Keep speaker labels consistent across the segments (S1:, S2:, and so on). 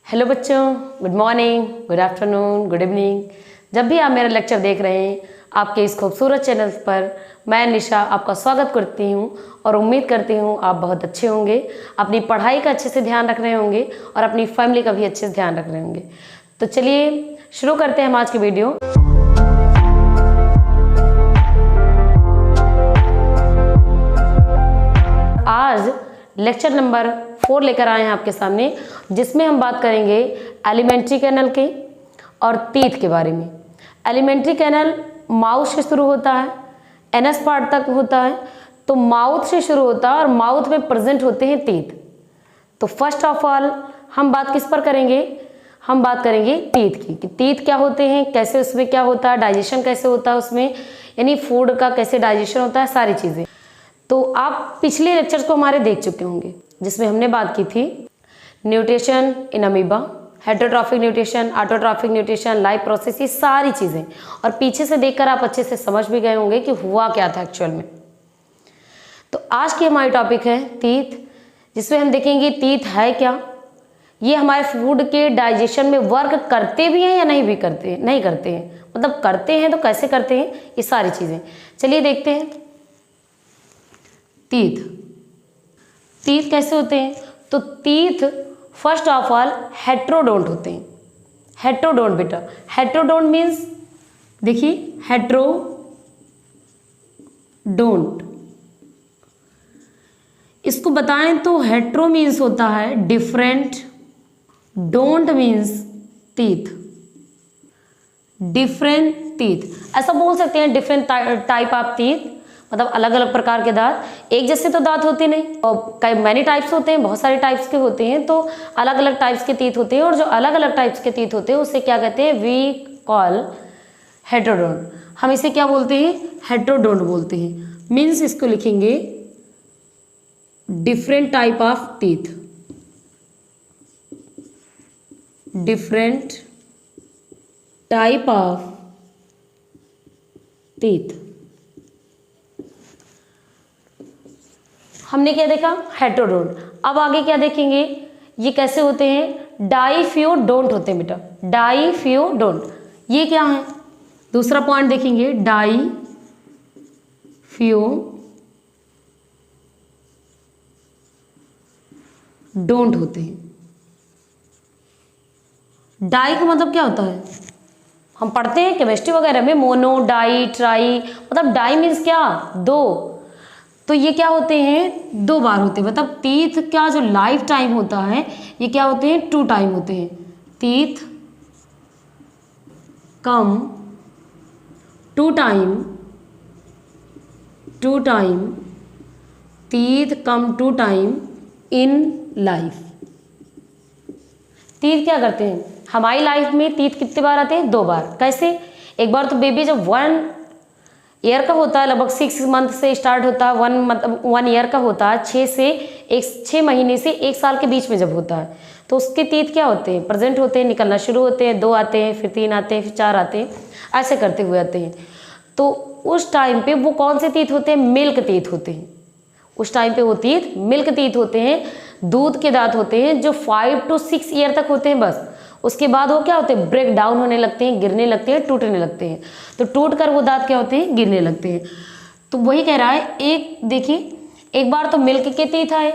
S1: Hello बच्चों, good morning, good afternoon, good evening. जब भी आप मेरा लेक्चर देख रहे हैं आपके इस खूबसूरत चैनल पर, मैं निशा आपका स्वागत करती हूं और उम्मीद करती हूं आप बहुत अच्छे होंगे, अपनी पढ़ाई का अच्छे से ध्यान रख रहे होंगे और अपनी फैमिली का भी अच्छे से ध्यान रख रहे होंगे। तो चलिए शुरू करते हैं हम आज की वीडियो। आज लेक्चर नंबर 4 लेकर आए हैं आपके सामने, जिसमें हम बात करेंगे एलिमेंट्री कैनल के और टीथ के बारे में। एलिमेंट्री कैनल माउथ से शुरू होता है, एनस पार्ट तक होता है, तो माउथ से शुरू होता है और माउथ में प्रेजेंट होते हैं टीथ। तो फर्स्ट ऑफ ऑल हम बात किस पर करेंगे? हम बात करेंगे टीथ की, कि टीथ क्या होते हैं, कैसे उसमें क्या होता है, डाइजेशन कैसे होता है उसमें, यानी फूड का कैसे डाइजेशन होता है, सारी चीज़ें। तो आप पिछले लेक्चर्स को हमारे देख चुके होंगे, जिसमें हमने बात की थी nutrition in amoeba, heterotrophic nutrition, autotrophic nutrition, life process, ये सारी चीज़ें। और पीछे से देखकर आप अच्छे से समझ भी गए होंगे कि हुआ क्या था एक्चुअल में। तो आज की हमारी टॉपिक है टीथ, जिसमें हम देखेंगे टीथ है क्या, ये हमारे फूड के डाइजेशन में वर्क करते भी हैं या नहीं भी करते हैं, नहीं करते हैं, मतलब करते हैं तो कैसे करते हैं, ये सारी चीज़ें। चलिए देखते हैं टीथ। टीथ कैसे होते हैं? तो teeth first of all heterodont होते हैं। हेट्रोडोंट बेटा, हेट्रोडोंट मीन्स देखिए, हेट्रोडोंट इसको बताएं तो हेट्रो मीन्स होता है different, don't means teeth, different teeth. ऐसा बोल सकते हैं डिफरेंट टाइप ऑफ टीथ, मतलब अलग अलग प्रकार के दांत। एक जैसे तो दांत होते नहीं, और कई मैनी टाइप्स होते हैं, बहुत सारे टाइप्स के होते हैं, तो अलग अलग टाइप्स के टीथ होते हैं। और जो अलग अलग टाइप्स के टीथ होते हैं उसे क्या कहते हैं? We call heterodont. हम इसे क्या बोलते हैं? हेट्रोडोंट बोलते हैं। मीन्स इसको लिखेंगे different type of teeth, different type of teeth. हमने क्या देखा? हेट्रोडोंट। अब आगे क्या देखेंगे? ये कैसे होते हैं? डाइफ्यूडोंट होते हैं बेटा, डाइफ्यूडोंट। ये क्या है? दूसरा पॉइंट देखेंगे, डाइफ्यूडोंट होते हैं। डाई का मतलब क्या होता है? हम पढ़ते हैं केमिस्ट्री वगैरह में, मोनो, डाई, ट्राई, मतलब डाई मीन्स क्या? दो। तो ये क्या होते हैं? 2 बार होते हैं। मतलब टीथ का जो लाइफ टाइम होता है, ये क्या होते हैं? 2 टाइम होते हैं। Teeth come 2 time, 2 time, teeth come 2 time in life. Teeth क्या करते हैं? हमारी लाइफ में टीथ कितने बार आते हैं? 2 बार। कैसे? एक बार तो बेबी जब 1 ईयर का होता है, लगभग 6 मंथ से स्टार्ट होता है, 1 ईयर का होता है, 6 महीने से 1 साल के बीच में जब होता है, तो उसके टीथ क्या होते हैं? प्रेजेंट होते हैं, निकलना शुरू होते हैं। 2 आते हैं, फिर 3 आते हैं, फिर 4 आते हैं, ऐसे करते हुए आते हैं। तो उस टाइम पे वो कौन से टीथ होते हैं? मिल्क टीथ होते हैं। उस टाइम पे वो टीथ मिल्क टीथ होते हैं, दूध के दांत होते हैं, जो 5 to 6 ईयर तक होते हैं बस। उसके बाद वो क्या होते हैं? ब्रेक डाउन होने लगते हैं, गिरने लगते हैं, टूटने लगते हैं। तो टूट कर वो दांत क्या होते हैं? गिरने लगते हैं। तो वही कह रहा है, एक देखिए, एक बार तो मिल्क के टीथ आए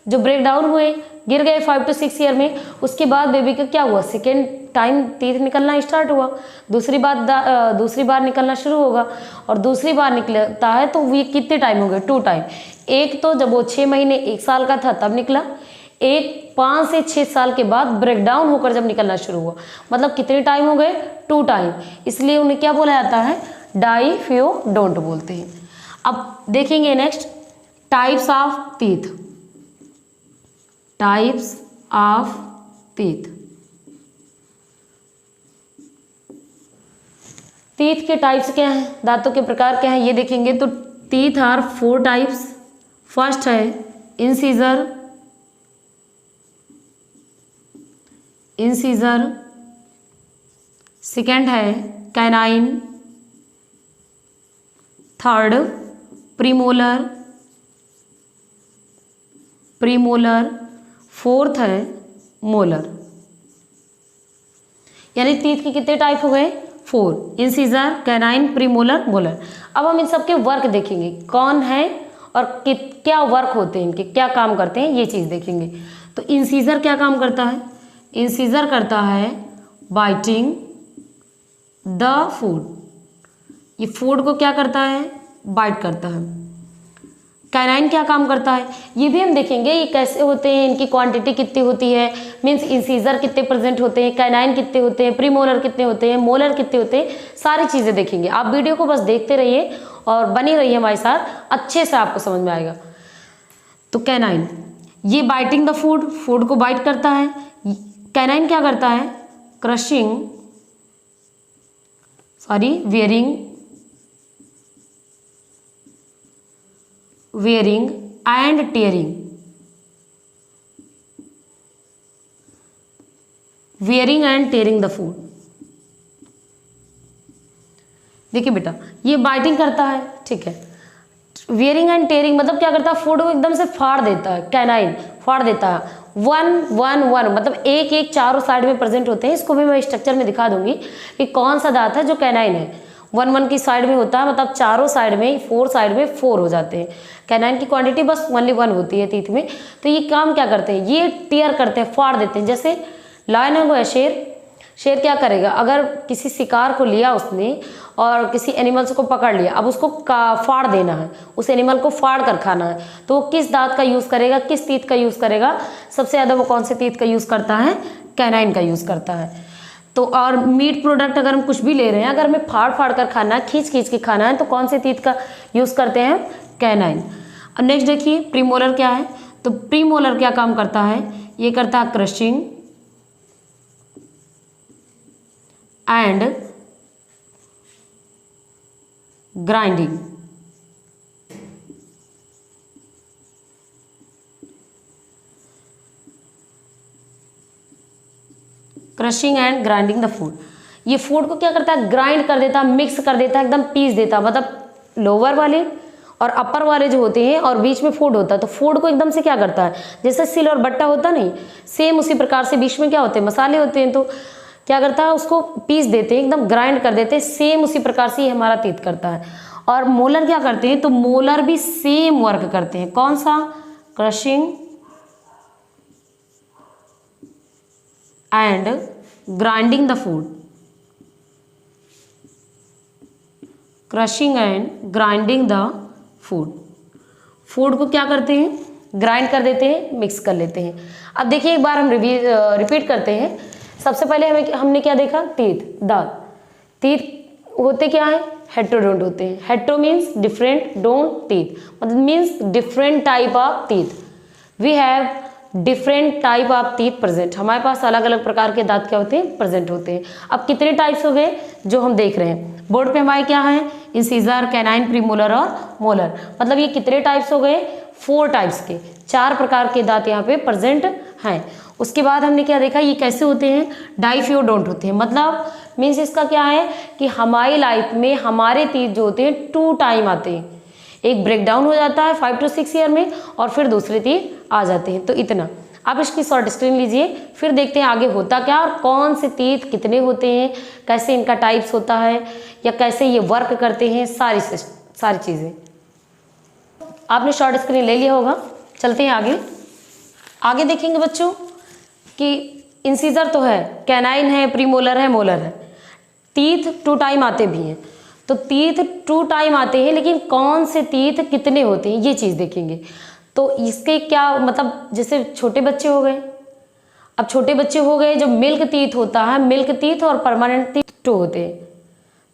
S1: जो ब्रेक डाउन हुए, गिर गए 5 to 6 ईयर में। उसके बाद बेबी का क्या हुआ? सेकेंड टाइम टीथ निकलना स्टार्ट हुआ, दूसरी बार निकलना शुरू होगा, और दूसरी बार निकलता है तो ये कितने टाइम हो गए? 2 टाइम। एक तो जब वो 6 महीने 1 साल का था तब निकला, एक 5 से 6 साल के बाद ब्रेक डाउन होकर जब निकलना शुरू हुआ। मतलब कितने टाइम हो गए? 2 टाइम। इसलिए उन्हें क्या बोला जाता है? डाइफ्यूडोंट बोलते हैं। अब देखेंगे next types of teeth. Types of teeth. Teeth के टाइप्स क्या हैं? दांतों के प्रकार क्या हैं? ये देखेंगे तो टीथ आर 4 टाइप्स। फर्स्ट है इंसीजर, सेकेंड है कैनाइन, थर्ड प्रीमोलर, फोर्थ है मोलर। यानी टीथ के कितने टाइप हो गए? 4, इंसीजर, कैनाइन, प्रीमोलर, मोलर। अब हम इन सबके वर्क देखेंगे, कौन है और क्या वर्क होते हैं इनके, क्या काम करते हैं, ये चीज़ देखेंगे। तो इंसीजर क्या काम करता है? इंसीजर करता है बाइटिंग द फूड, ये फूड को क्या करता है? बाइट करता है। कैनाइन क्या काम करता है? ये भी हम देखेंगे, ये कैसे होते हैं, इनकी क्वांटिटी कितनी होती है, मीन्स इंसीजर कितने प्रेजेंट होते हैं, कैनाइन कितने होते हैं, प्रीमोलर कितने होते हैं, मोलर कितने होते हैं, सारी चीज़ें देखेंगे। आप वीडियो को बस देखते रहिए और बनी रहिए हमारे साथ, अच्छे से आपको समझ में आएगा। तो कैनाइन ये बाइटिंग द फूड, फूड को बाइट करता है। कैनाइन क्या करता है? Crushing, wearing and tearing, wearing and tearing the food. देखिए बेटा, ये बाइटिंग करता है, ठीक है। वेयरिंग एंड टेयरिंग मतलब क्या करता है? फूड को एकदम से फाड़ देता है, कैनाइन फाड़ देता है। 1 1 1 मतलब एक एक चारों साइड में प्रेजेंट होते हैं। इसको भी मैं स्ट्रक्चर में दिखा दूंगी कि कौन सा दांत है जो कैनाइन है। 1 1 की साइड में होता है, मतलब चारों साइड में 4 साइड में 4 हो जाते हैं। कैनाइन की क्वांटिटी बस ओनली 1 होती है टीथ में। तो ये काम क्या करते हैं? ये टीयर करते हैं, फाड़ देते हैं। जैसे लायन है शेर, शेर क्या करेगा? अगर किसी शिकार को लिया उसने और किसी एनिमल्स को पकड़ लिया, अब उसको फाड़ देना है, उस एनिमल को फाड़ कर खाना है, तो वो किस दांत का यूज़ करेगा, किस टीथ का यूज़ करेगा? सबसे ज़्यादा वो कौन से टीथ का यूज़ करता है? कैनाइन का यूज़ करता है। तो और मीट प्रोडक्ट अगर हम कुछ भी ले रहे हैं, अगर हमें फाड़ फाड़ कर खाना है, खींच खींच के खाना है, तो कौन से टीथ का यूज़ करते हैं? कैनाइन। अब नेक्स्ट देखिए प्रीमोलर क्या है। तो प्रीमोलर क्या काम करता है? ये करता है crushing and grinding. Crushing and grinding the food. ये फूड को क्या करता है? ग्राइंड कर देता है, मिक्स कर देता है, एकदम पीस देता है। मतलब लोअर वाले और अपर वाले जो होते हैं और बीच में फूड होता है, तो फूड को एकदम से क्या करता है? जैसे सिल और बट्टा होता नहीं, सेम उसी प्रकार से बीच में क्या होते हैं? मसाले होते हैं। तो क्या करता है? उसको पीस देते हैं, एकदम ग्राइंड कर देते हैं। सेम उसी प्रकार से ये हमारा टीथ करता है। और मोलर क्या करते हैं? तो मोलर भी सेम वर्क करते हैं। कौन सा? Crushing and grinding the food, crushing and grinding the food. Food को क्या करते हैं? ग्राइंड कर देते हैं, मिक्स कर लेते हैं। अब देखिए एक बार हम रिपीट करते हैं। सबसे पहले हमने क्या देखा? टीथ, दांत। टीथ होते क्या है? हेट्रोडोंट होते हैं। Hetero means different, dont teeth मतलब means different type of teeth. We have different type of teeth present. हमारे पास अलग अलग प्रकार के दांत क्या होते हैं? प्रेजेंट होते हैं। अब कितने टाइप्स हो गए जो हम देख रहे हैं बोर्ड पे हमारे? क्या है? इंसीजर, कैनाइन, प्रीमोलर और मोलर। मतलब ये कितने टाइप्स हो गए? 4 टाइप्स के, 4 प्रकार के दांत यहाँ पे प्रेजेंट हैं। उसके बाद हमने क्या देखा? ये कैसे होते हैं? डाइफियोडोंट होते हैं। मतलब मीन्स इसका क्या है कि हमारी लाइफ में हमारे टीथ जो होते हैं 2 टाइम आते हैं। एक ब्रेक डाउन हो जाता है 5 to 6 ईयर में और फिर दूसरे टीथ आ जाते हैं। तो इतना आप इसकी शॉर्ट स्क्रीन लीजिए, फिर देखते हैं आगे होता क्या और कौन से टीथ कितने होते हैं, कैसे इनका टाइप्स होता है या कैसे ये वर्क करते हैं, सारी चीज़ें आपने शॉर्ट स्क्रीन ले लिया होगा। चलते हैं आगे देखेंगे बच्चों कि इंसीजर तो है, कैनाइन है, प्रीमोलर है, मोलर है। टीथ 2 टाइम आते भी हैं। तो टीथ 2 टाइम आते हैं, लेकिन कौन से टीथ कितने होते हैं ये चीज़ देखेंगे। तो इसके क्या मतलब, जैसे छोटे बच्चे हो गए। अब छोटे बच्चे हो गए, जब मिल्क टीथ होता है, मिल्क टीथ और परमानेंट टीथ 2 होते हैं।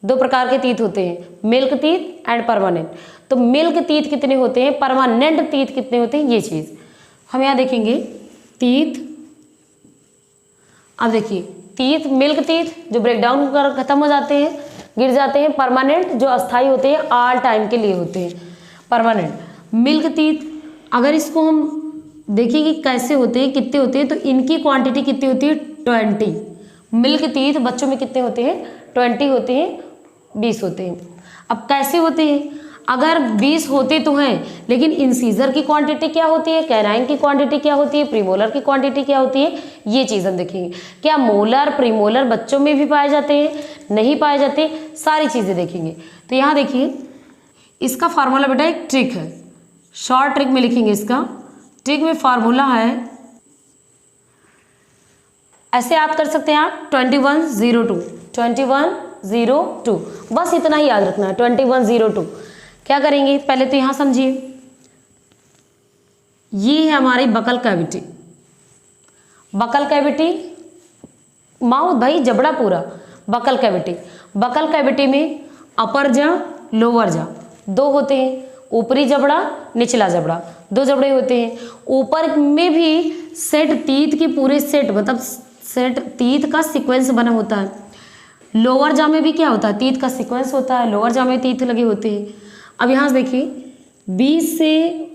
S1: 2 प्रकार के टीथ होते हैं, मिल्क टीथ एंड परमानेंट। तो मिल्क टीथ कितने होते हैं, परमानेंट टीथ कितने होते हैं, ये चीज़ हम यहाँ देखेंगे। टीथ, अब देखिए टीथ, मिल्क टीथ जो ब्रेक डाउन कर खत्म हो जाते हैं, गिर जाते हैं। परमानेंट जो अस्थाई होते हैं, ऑल टाइम के लिए होते हैं परमानेंट। मिल्क टीथ अगर इसको हम देखिए कि कैसे होते हैं, कितने होते हैं, तो इनकी क्वांटिटी कितनी होती है? 20। मिल्क टीथ बच्चों में कितने होते हैं? 20 होते हैं, 20 होते हैं। अब कैसे होते हैं? अगर 20 होते तो हैं, लेकिन इंसीजर की क्वांटिटी क्या होती है, कैनाइन की क्वांटिटी क्या होती है, प्रीमोलर की क्वांटिटी क्या होती है, ये चीज़ हम देखेंगे। क्या मोलर प्रीमोलर बच्चों में भी पाए जाते हैं, नहीं पाए जाते, सारी चीज़ें देखेंगे। तो यहाँ देखिए इसका फार्मूला बेटा एक ट्रिक है, शॉर्ट ट्रिक में लिखेंगे। इसका ट्रिक में फार्मूला है, ऐसे याद कर सकते हैं आप, 2102 2102, बस इतना ही याद रखना है 2102। क्या करेंगे पहले तो यहां समझिए, ये है हमारी buccal cavity. Buccal cavity mouth भाई जबड़ा पूरा, बकल कैविटी। बकल कैविटी में अपर जा लोअर जा दो होते हैं, ऊपरी जबड़ा निचला जबड़ा, दो जबड़े होते हैं। ऊपर में भी सेट तीत की पूरे सेट, मतलब सेट तीत का सीक्वेंस बना होता है। लोअर जा में भी क्या होता है, तीत का सीक्वेंस होता है, लोअर जा में तीत लगे होते हैं। अब यहाँ से देखिए 20 से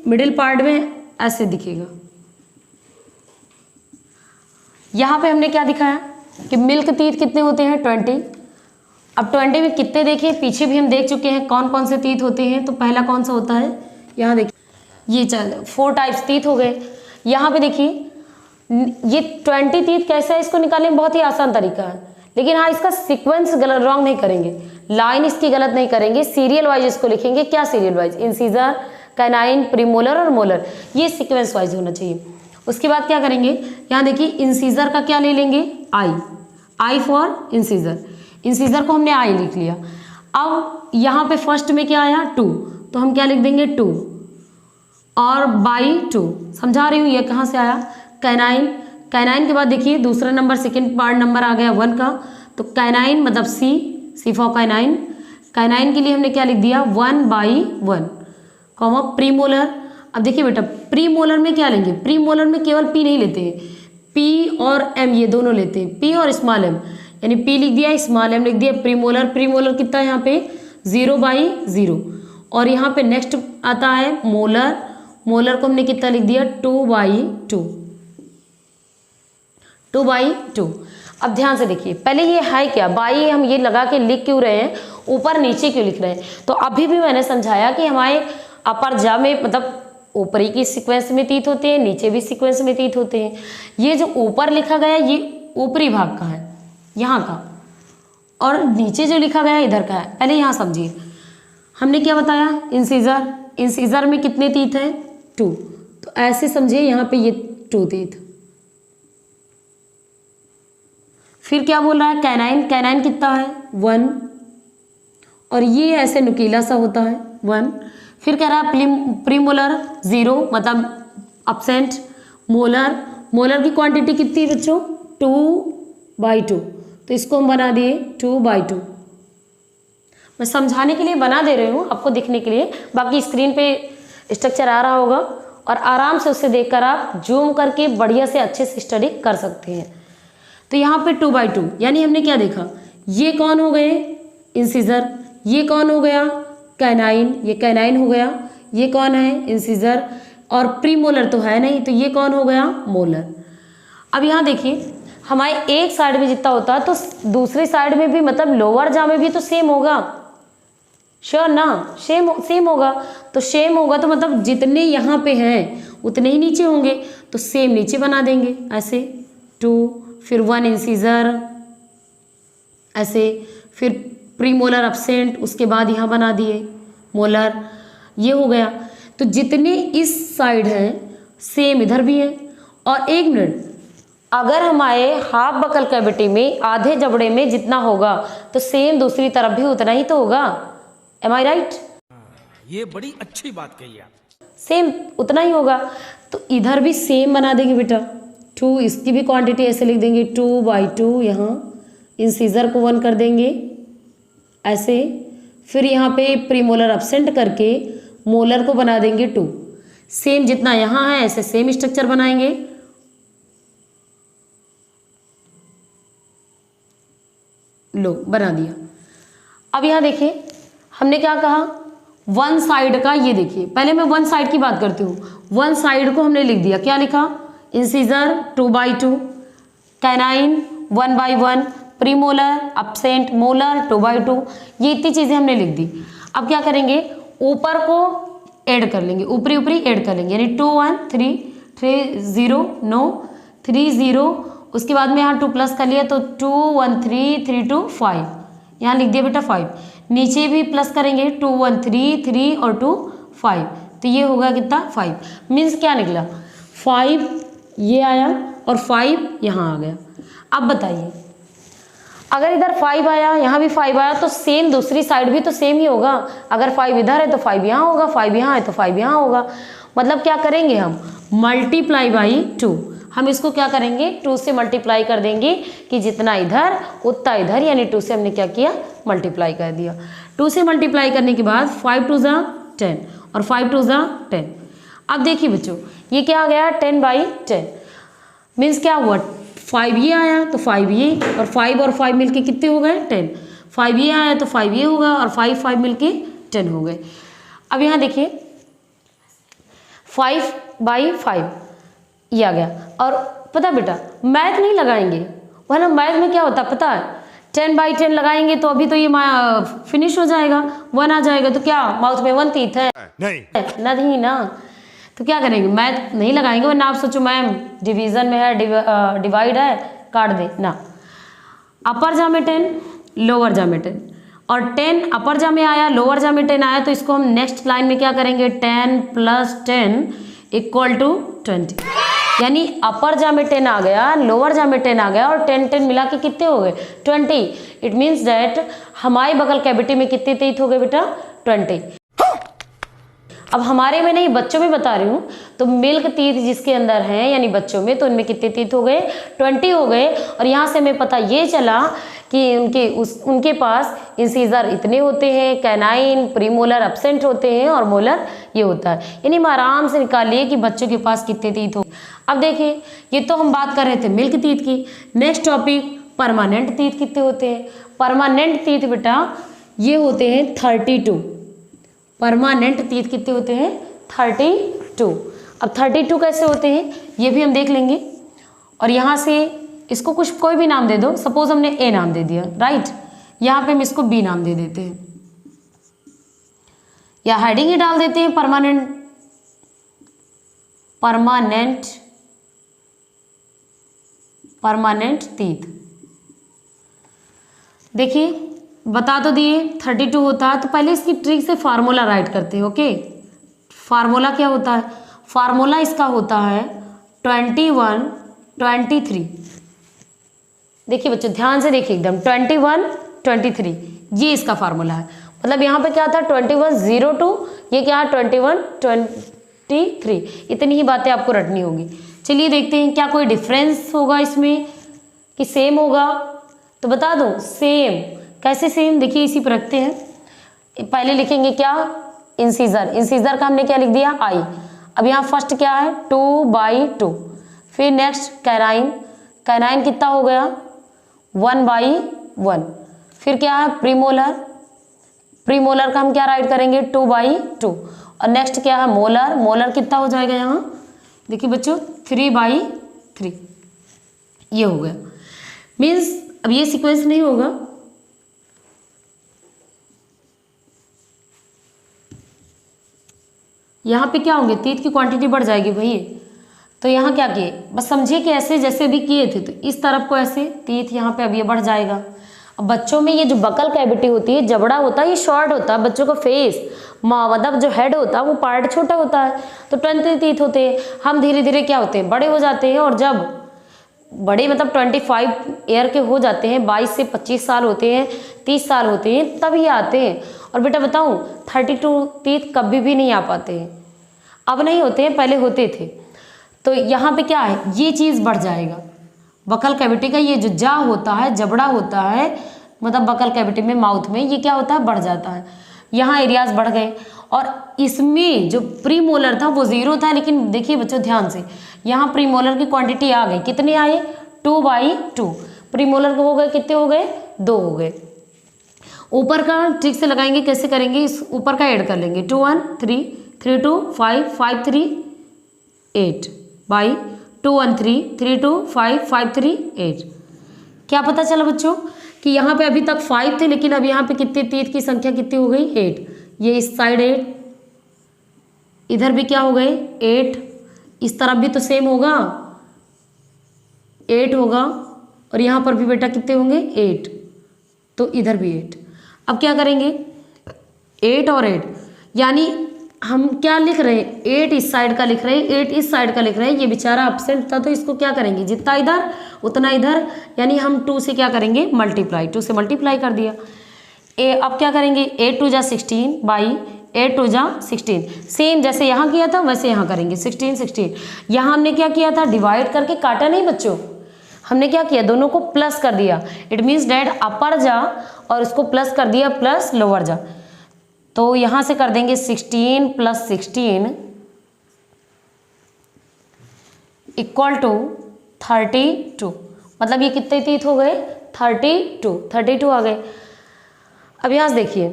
S1: मिडिल पार्ट में ऐसे दिखेगा। यहाँ पे हमने क्या दिखाया कि मिल्क तीत कितने होते हैं, 20। अब 20 में कितने देखे, पीछे भी हम देख चुके हैं कौन कौन से तीत होते हैं। तो पहला कौन सा होता है, यहाँ देखिए ये 4 टाइप्स तीत हो गए। यहाँ पे देखिए ये 20 तीत कैसा है, इसको निकालने में बहुत ही आसान तरीका है, लेकिन हाँ इसका सीक्वेंस गलत रॉन्ग नहीं करेंगे, लाइन इसकी गलत नहीं करेंगे, सीरियल वाइज इसको लिखेंगे। क्या serial wise, incisor, canine, premolar और मोलर, ये सीक्वेंस वाइज होना चाहिए। उसके बाद क्या करेंगे, यहाँ देखिए इंसीजर का क्या ले लेंगे, आई फॉर इंसीजर। इंसीजर को हमने आई लिख लिया। अब यहाँ पे फर्स्ट में क्या आया 2, तो हम क्या लिख देंगे 2 और बाई 2। समझा रही हूँ ये कहाँ से आया, कैनाइन। कैनाइन के बाद देखिए दूसरा नंबर सेकेंड पार्ट नंबर आ गया 1 का, तो कैनाइन मतलब सी फॉर कैनाइन। कैनाइन के लिए हमने क्या लिख दिया 1/1, कॉमा प्रीमोलर। अब देखिए बेटा प्रीमोलर में क्या लेंगे, प्रीमोलर में केवल पी नहीं लेते हैं, पी और एम ये दोनों लेते हैं, पी और स्मॉल एम, यानी पी लिख दिया स्मॉल एम लिख दिया। प्रीमोलर, प्रीमोलर कितना है यहाँ पे 0/0। और यहाँ पे नेक्स्ट आता है मोलर। मोलर को हमने कितना लिख दिया 2/2, 2/2। अब ध्यान से देखिए, पहले ये है क्या, बाई हम ये लगा के लिख क्यों रहे हैं, ऊपर नीचे क्यों लिख रहे हैं। तो अभी भी मैंने समझाया कि हमारे अपर जा में मतलब ऊपरी की सीक्वेंस में तीत होते हैं, नीचे भी सीक्वेंस में तीत होते हैं। ये जो ऊपर लिखा गया ये ऊपरी भाग का है, यहाँ का, और नीचे जो लिखा गया इधर का है। पहले यहाँ समझिए, हमने क्या बताया, इंसीजर, इंसीजर में कितने तीत हैं 2, तो ऐसे समझिए यहाँ पे ये 2 तीत। फिर क्या बोल रहा है कैनाइन, कैनाइन कितना है 1, और ये ऐसे नुकीला सा होता है 1। फिर कह रहा है प्रीमोलर 0 मतलब अब्सेंट। मोलर, मोलर की क्वांटिटी कितनी है बच्चों 2/2, तो इसको हम बना दिए 2/2। मैं समझाने के लिए बना दे रही हूँ, आपको दिखने के लिए, बाकी स्क्रीन पे स्ट्रक्चर आ रहा होगा और आराम से उससे देखकर आप जूम करके बढ़िया से अच्छे से स्टडी कर सकते हैं। तो यहाँ पे 2/2, यानी हमने क्या देखा, ये कौन हो गए इंसीजर, ये कौन हो गया कैनाइन, ये कैनाइन हो गया, ये कौन है इंसीजर, और प्रीमोलर तो है नहीं, तो ये कौन हो गया मोलर। अब यहाँ देखिए हमारे एक साइड में जितना होता है तो दूसरी साइड में भी, मतलब लोअर जा में भी तो सेम होगा, श्योर ना, सेम होगा। तो सेम होगा तो मतलब जितने यहाँ पे हैं उतने ही नीचे होंगे, तो सेम नीचे बना देंगे ऐसे 2, फिर 1 इंसीजर ऐसे, फिर प्रीमोलर अब्सेंट, उसके बाद यहाँ बना दिए मोलर, ये हो गया। तो जितने इस साइड हैं सेम इधर भी है। और 1 मिनट, अगर हमारे हाफ बकल कैविटी में आधे जबड़े में जितना होगा तो सेम दूसरी तरफ भी उतना ही तो होगा, एम आई राइट।
S2: ये बड़ी अच्छी बात कही आप,
S1: सेम उतना ही होगा, तो इधर भी सेम बना देंगे बेटा 2, इसकी भी क्वांटिटी ऐसे लिख देंगे 2/2, यहाँ इंसीजर को 1 कर देंगे ऐसे, फिर यहाँ पे प्रीमोलर अब्सेंट करके मोलर को बना देंगे 2, सेम जितना यहाँ है ऐसे सेम स्ट्रक्चर बनाएंगे। लो बना दिया। अब यहाँ देखिए हमने क्या कहा, 1 साइड का, ये देखिए पहले मैं 1 साइड की बात करती हूँ। 1 साइड को हमने लिख दिया, क्या लिखा, incisor 2/2, canine 1/1, premolar absent, molar 2/2, ये इतनी चीज़ें हमने लिख दी। अब क्या करेंगे, ऊपर को ऐड कर लेंगे, ऊपरी ऊपरी ऐड कर लेंगे, यानी 2 1 3 3 0 9 3 0, उसके बाद में यहाँ 2 प्लस कर लिया तो 2 1 3 3 2 5, यहाँ लिख दिया बेटा 5, नीचे भी प्लस करेंगे 2 1 3 3 और 2 5, तो ये होगा कितना 5। मीन्स क्या निकला 5 ये आया और 5 यहाँ आ गया। अब बताइए अगर इधर 5 आया यहाँ भी 5 आया तो सेम दूसरी साइड भी तो सेम ही होगा। अगर 5 इधर है तो 5 यहाँ होगा, 5 यहाँ है तो 5 यहाँ होगा। मतलब क्या करेंगे हम मल्टीप्लाई बाई 2, हम इसको क्या करेंगे 2 से मल्टीप्लाई कर देंगे कि जितना इधर उतना इधर, यानी 2 से हमने क्या किया मल्टीप्लाई कर दिया। 2 से मल्टीप्लाई करने के बाद 5 2 ज़ा 10 और 5 2 ज़ा 10। अब देखिए बच्चों ये क्या आ गया 10 बाई 10, मीन्स क्या हुआ 5 ये आया तो 5 ये, और 5 और 5 मिलके कितने हो गए 10, 5 ये आया तो 5 ये होगा और 5 5 मिलके 10 हो गए। अब यहाँ देखिए 5 बाई 5 ये आ गया। और पता बेटा मैथ नहीं लगाएंगे, वरना मैथ में क्या होता है पता है 10 बाई 10 लगाएंगे तो अभी तो ये फिनिश हो जाएगा, 1 आ जाएगा तो क्या माउथ में 1 टीथ है नहीं ना, तो क्या करेंगे मैथ नहीं लगाएंगे। वरना आप सोचो मैम डिवीज़न में है डिवाइड है काट दे ना, अपर जा में 10 लोअर जा में 10, और 10 अपर जा में आया लोअर जा में 10 आया तो इसको हम नेक्स्ट लाइन में क्या करेंगे 10 प्लस 10 इक्वल टू 20, यानी अपर जा में 10 आ गया लोअर जा में 10 आ गया और 10 10 मिला के कितने हो गए 20। इट मीन्स दैट हमारी बगल कैविटी में कितने टीथ हो गए बेटा 20। अब हमारे में नहीं बच्चों में बता रही हूँ, तो मिल्क टीथ जिसके अंदर हैं यानी बच्चों में, तो उनमें कितने टीथ हो गए 20 हो गए। और यहाँ से हमें पता ये चला कि उनके पास इंसीजर इतने होते हैं, कैनाइन प्रीमोलर एब्सेंट होते हैं और मोलर ये होता है, यानी हम आराम से निकालिए कि बच्चों के पास कितने टीथ हो। अब देखिए ये तो हम बात कर रहे थे मिल्क टीथ की, नेक्स्ट टॉपिक परमानेंट टीथ कितने होते हैं। परमानेंट टीथ बेटा ये होते हैं 32, परमानेंट टीथ कितने होते हैं 32। अब 32 कैसे होते हैं ये भी हम देख लेंगे, और यहाँ से इसको कुछ कोई भी नाम दे दो, सपोज हमने ए नाम दे दिया राइट, यहाँ पे हम इसको बी नाम दे देते हैं या हेडिंग ही डाल देते हैं परमानेंट टीथ। देखिए बता तो दिए 32 होता है, तो पहले इसकी ट्रिक से फार्मूला राइट करते हैं। ओके फार्मूला क्या होता है, फार्मूला इसका होता है 21 23। देखिए बच्चों ध्यान से देखिए एकदम 21 23 ये इसका फार्मूला है। मतलब यहाँ पे क्या था 21 02, ये क्या है 21 23, इतनी ही बातें आपको रटनी होगी। चलिए देखते हैं क्या कोई डिफरेंस होगा इसमें कि सेम होगा, तो बता दो सेम कैसे सेम। देखिए इसी पर रखते हैं, पहले लिखेंगे क्या इंसीजर का हमने क्या लिख दिया आई। अब यहाँ फर्स्ट क्या है 2 बाई 2, फिर नेक्स्ट कैनाइन कितना हो गया 1 बाई 1, फिर क्या है प्रीमोलर का हम क्या राइट करेंगे 2 बाई 2, और नेक्स्ट क्या है मोलर कितना हो जाएगा यहाँ देखिए बच्चों 3 बाई 3, ये हो गया। मीन्स अब ये सीक्वेंस नहीं होगा, यहाँ पे क्या होंगे टीथ की क्वांटिटी बढ़ जाएगी भैया। तो यहाँ क्या किए बस समझिए कि ऐसे जैसे भी किए थे तो इस तरफ को ऐसे टीथ यहाँ पे अब ये बढ़ जाएगा। अब बच्चों में ये जो बकल कैविटी होती है जबड़ा होता है ये शॉर्ट होता है, बच्चों का फेस मतलब जो हेड होता है वो पार्ट छोटा होता है, तो 20 टीथ होते हैं। हम धीरे धीरे क्या होते हैं बड़े हो जाते हैं, और जब बड़े मतलब 25 ईयर के हो जाते हैं, 22 से 25 साल होते हैं, 30 साल होते हैं, तब ये आते हैं। और बेटा बताऊं 32 टीथ कभी भी नहीं आ पाते हैं, अब नहीं होते हैं पहले होते थे। तो यहाँ पे क्या है ये चीज़ बढ़ जाएगा, बकल कैविटी का ये जो जा होता है जबड़ा होता है मतलब बकल कैविटी में माउथ में ये क्या होता है बढ़ जाता है, यहाँ एरियाज बढ़ गए। और इसमें जो प्रीमोलर था वो 0 था, लेकिन देखिए बच्चों ध्यान से यहाँ प्रीमोलर की क्वांटिटी आ गई, कितने आए 2 बाई 2, प्रीमोलर को हो गए कितने हो गए 2 हो गए। ऊपर का ट्रिक से लगाएंगे, कैसे करेंगे इस ऊपर का ऐड कर लेंगे 2 1 3 3 2 5 5 3 8 बाई 2 1 3 3 2 5 5 3 8। क्या पता चला बच्चों कि यहाँ पे अभी तक 5 थे, लेकिन अब यहाँ पे कितने टीथ की संख्या कितनी हो गई 8, ये इस साइड 8, इधर भी क्या हो गए 8, इस तरफ भी तो सेम होगा 8 होगा, और यहाँ पर भी बेटा कितने होंगे 8, तो इधर भी 8। अब क्या करेंगे 8 और 8, यानी हम क्या लिख रहे हैं 8 इस साइड का लिख रहे हैं, 8 इस साइड का लिख रहे हैं। ये बेचारा एब्सेंट था तो इसको क्या करेंगे जितना इधर उतना इधर, यानी हम 2 से क्या करेंगे मल्टीप्लाई, 2 से मल्टीप्लाई कर दिया। अब क्या करेंगे 8 2 जा 16 बाई 8 2 जा 16, सेम जैसे यहाँ किया था वैसे यहाँ करेंगे 16 16। यहाँ हमने क्या किया था डिवाइड करके काटा नहीं बच्चों, हमने क्या किया दोनों को प्लस कर दिया। इट मीन्स डैट अपर जा और उसको प्लस कर दिया प्लस लोअर जा, तो यहाँ से कर देंगे 16 प्लस 16 इक्वल टू 32। मतलब ये कितने तीत हो गए 32 आ गए। अब यहाँ से देखिए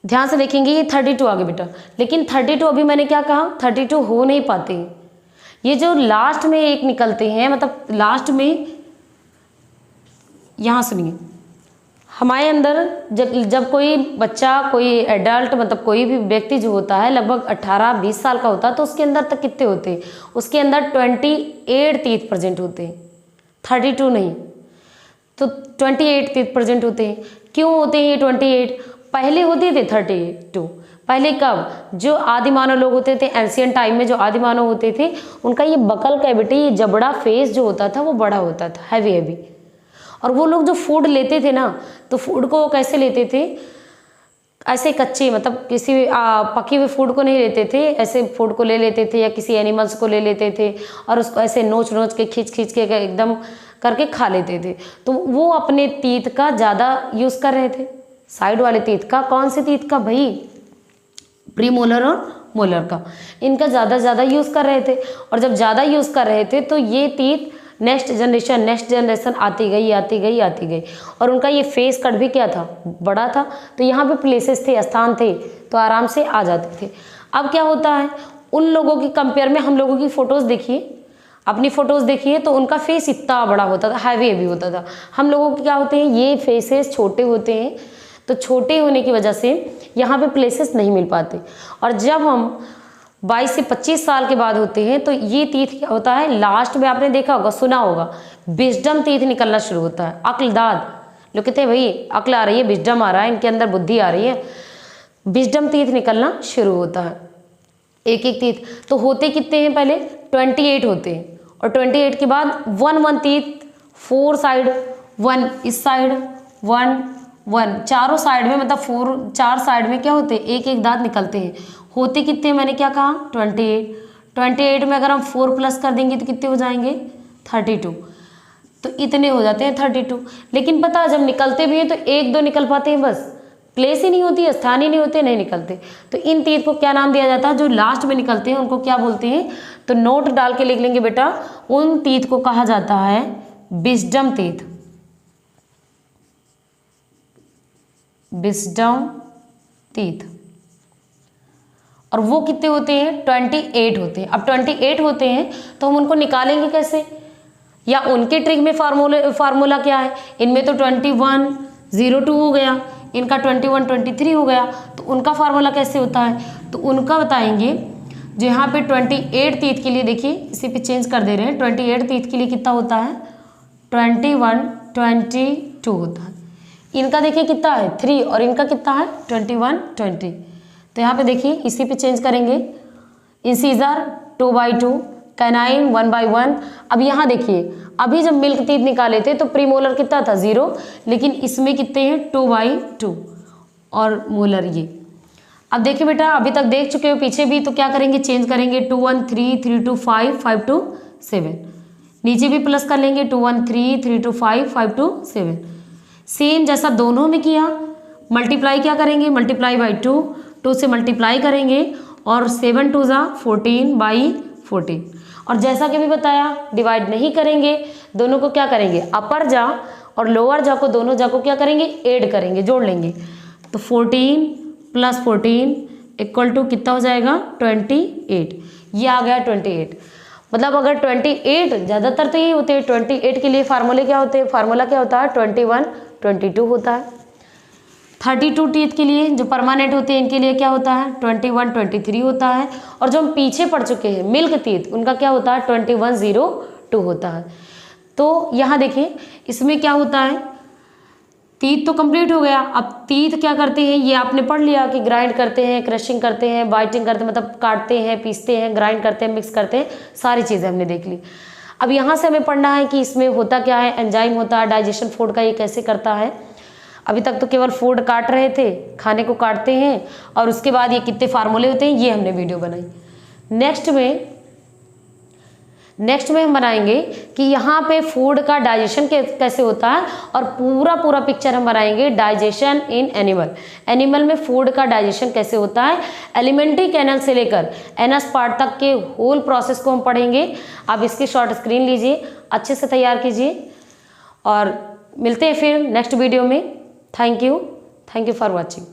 S1: ध्यान से देखेंगे ये 32 आ गए बेटा, लेकिन 32 अभी मैंने क्या कहा 32 हो नहीं पाते। ये जो लास्ट में एक निकलते हैं, मतलब लास्ट में, यहाँ सुनिए, हमारे अंदर जब कोई बच्चा कोई एडल्ट मतलब कोई भी व्यक्ति जो होता है लगभग 18-20 साल का होता है तो उसके अंदर तक कितने होते हैं, उसके अंदर 28 तीत प्रेजेंट होते हैं, 32 नहीं, तो 28 तीत प्रेजेंट होते हैं। क्यों होते हैं 28? पहले होते थे 32। पहले कब? जो आदि मानव लोग होते थे एंशियंट टाइम में, जो आदि मानव होते थे उनका ये बकल कैविटी, ये जबड़ा फेस जो होता था वो बड़ा होता था, हैवी हैवी। और वो लोग जो फूड लेते थे ना, तो फूड को कैसे लेते थे, ऐसे कच्चे, मतलब किसी पके हुए फूड को नहीं लेते थे, ऐसे फूड को ले लेते थे या किसी एनिमल्स को ले लेते थे और उसको ऐसे नोच नोच के खींच के एकदम करके खा लेते थे। तो वो अपने तीत का ज़्यादा यूज़ कर रहे थे, साइड वाले तीत का। कौन से तीत का भाई? प्रीमोलर और मोलर का, इनका ज़्यादा यूज़ कर रहे थे। और जब ज़्यादा यूज़ कर रहे थे तो ये तीत नेक्स्ट जनरेशन आती गई और उनका ये फेस कट भी क्या था, बड़ा था। तो यहाँ पे प्लेसेस थे, स्थान थे, तो आराम से आ जाते थे। अब क्या होता है, उन लोगों की कंपेयर में हम लोगों की फ़ोटोज़ देखिए, अपनी फ़ोटोज़ देखिए, तो उनका फेस इतना बड़ा होता था, हैवी होता था। हम लोगों के क्या होते हैं, ये फेसेस छोटे होते हैं, तो छोटे होने की वजह से यहाँ पे प्लेसेस नहीं मिल पाते। और जब हम 22 से 25 साल के बाद होते हैं तो ये तीत क्या होता है, लास्ट में आपने देखा होगा, सुना होगा, विजडम तीत निकलना शुरू होता है। अक्लदाद लोग कहते हैं भाई अक्ल आ रही है, विजडम आ रहा है, इनके अंदर बुद्धि आ रही है, विजडम तीत निकलना शुरू होता है। एक एक तीत तो होते कितने हैं, पहले 28 होते हैं, और 28 के बाद 1 तीत, 4 साइड, 1 इस साइड, 1 चारों साइड में, मतलब 4 साइड में क्या होते हैं, एक एक दांत निकलते हैं। होते कितने हैं, मैंने क्या कहा 28 में अगर हम 4 प्लस कर देंगे तो कितने हो जाएंगे 32, तो इतने हो जाते हैं 32। लेकिन पता जब निकलते भी हैं तो 1-2 निकल पाते हैं, बस प्लेस ही नहीं होती, स्थान ही नहीं होते, नहीं निकलते। तो इन तीत को क्या नाम दिया जाता है, जो लास्ट में निकलते हैं उनको क्या बोलते हैं, तो नोट डाल के लिख लेंगे बेटा, उन तीत को कहा जाता है विजडम तीत, विजडम तीत। और वो कितने होते हैं, 28 होते हैं। अब 28 होते हैं तो हम उनको निकालेंगे कैसे, या उनके ट्रिक में फार्मूला क्या है, इनमें तो 21 02 हो गया, इनका 21 23 हो गया, तो उनका फार्मूला कैसे होता है, तो उनका बताएंगे। जो यहाँ पे 28 तीत के लिए देखिए, इसी पे चेंज कर दे रहे हैं, 28 तीत के लिए कितना होता है 21 22 होता है। इनका देखिए कितना है 3 और इनका कितना है 21 20। तो यहाँ पे देखिए इसी पे चेंज करेंगे, इंसीजर 2/2, कैनाइन 1/1। अब यहाँ देखिए अभी जब मिल्क तीत निकाले थे तो प्रीमोलर कितना था 0, लेकिन इसमें कितने हैं 2/2 और मोलर ये। अब देखिए बेटा अभी तक देख चुके हो पीछे भी, तो क्या करेंगे चेंज करेंगे, 2 1 3 3 2 5 5 2 7, नीचे भी प्लस कर लेंगे 2 1 3 3 2 5 5 2 7। सेम जैसा दोनों में किया, मल्टीप्लाई क्या करेंगे, मल्टीप्लाई बाई 2 से मल्टीप्लाई करेंगे और 7 2 जा 14/14। और जैसा कि भी बताया डिवाइड नहीं करेंगे, दोनों को क्या करेंगे, अपर जा और लोअर जा को, दोनों जा को क्या करेंगे, ऐड करेंगे, जोड़ लेंगे। तो 14 + 14 = कितना हो जाएगा 28। ये आ गया 28। मतलब अगर 28, ज़्यादातर तो ये होते हैं 28 के लिए फार्मूले क्या होते हैं, फार्मूला क्या होता है 21 22 होता है। 32 टीथ के लिए जो परमानेंट होते हैं इनके लिए क्या होता है 21, 23 होता है। और जो हम पीछे पढ़ चुके हैं मिल्क टीथ उनका क्या होता है 2102 होता है। तो यहाँ देखिए इसमें क्या होता है, टीथ तो कंप्लीट हो गया। अब टीथ क्या करते हैं ये आपने पढ़ लिया कि ग्राइंड करते हैं, क्रशिंग करते हैं, बाइटिंग करते हैं, मतलब काटते हैं, पीसते हैं, ग्राइंड करते हैं, मिक्स करते हैं, सारी चीज़ें हमने देख ली। अब यहाँ से हमें पढ़ना है कि इसमें होता क्या है, एंजाइम होता है, डाइजेशन फूड का ये कैसे करता है। अभी तक तो केवल फूड काट रहे थे, खाने को काटते हैं और उसके बाद ये कितने फार्मूले होते हैं ये हमने वीडियो बनाई। नेक्स्ट में हम बनाएंगे कि यहाँ पे फूड का डाइजेशन कैसे होता है और पूरा पिक्चर हम बनाएंगे डाइजेशन इन एनिमल में फूड का डाइजेशन कैसे होता है। एलिमेंट्री कैनल से लेकर एनस पार्ट तक के होल प्रोसेस को हम पढ़ेंगे। आप इसकी शॉर्ट स्क्रीन लीजिए, अच्छे से तैयार कीजिए और मिलते हैं फिर नेक्स्ट वीडियो में। Thank you for watching.